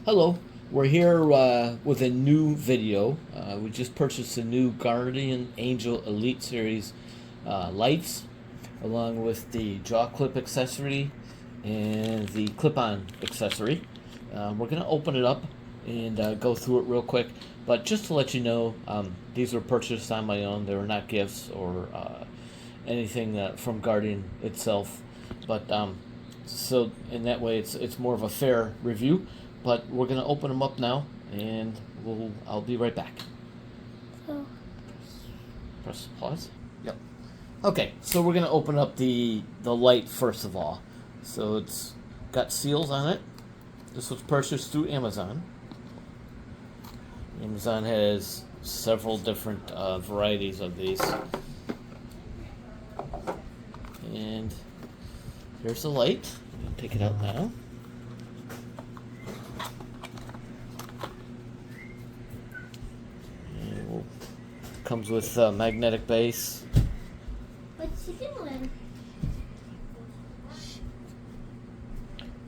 Hello, we're here with a new video. We just purchased a new Guardian Angel Elite Series lights, along with the jaw clip accessory and the clip-on accessory. We're going to open it up and go through it real quick, but just to let you know, these were purchased on my own. They were not gifts or anything from Guardian itself, but so in that way it's more of a fair review. But we're gonna open them up now, and I'll be right back. Oh. Press pause. Yep. Okay, so we're gonna open up the light first of all. So it's got seals on it. This was purchased through Amazon. Amazon has several different varieties of these. And here's the light. I'm gonna take it out now. Comes with a magnetic base. What's he doing?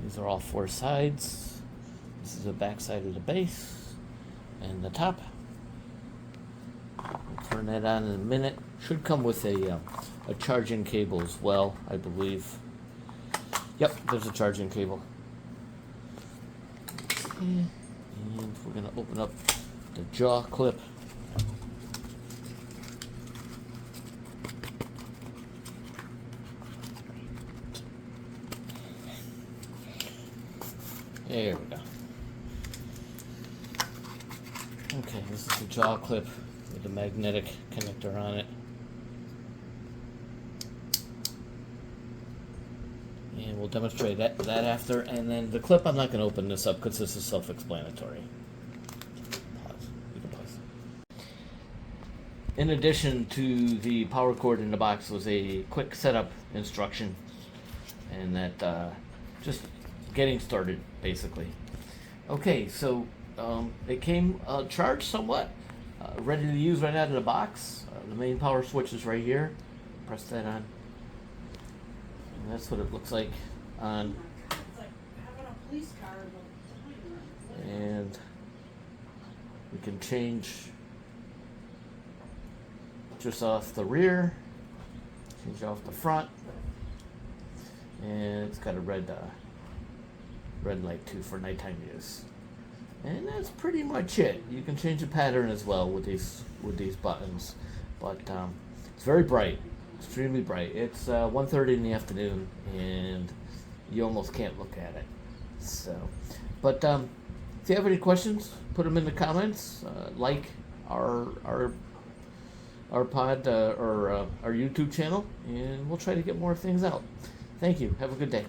These are all four sides. This is the back side of the base and the top. We'll turn that on in a minute. Should come with a charging cable as well, I believe. Yep, there's a charging cable. And we're going to open up the jaw clip. There we go. Okay, this is the jaw clip with the magnetic connector on it. And we'll demonstrate that after. And then the clip, I'm not going to open this up because this is self-explanatory. Pause. You can pause. In addition to the power cord in the box was a quick setup instruction. And that just getting started, basically. Okay, so it came charged somewhat, ready to use right out of the box. The main power switch is right here. Press that on, and that's what it looks like on. It's like having a police car. And we can change just off the rear, change off the front, and it's got a red light too for nighttime use. And that's pretty much it. You can change the pattern as well with these buttons, but it's very bright, extremely bright. It's 1:30 in the afternoon, and you almost can't look at it. So, but if you have any questions, put them in the comments. Like our pod or our YouTube channel, and we'll try to get more things out. Thank you. Have a good day.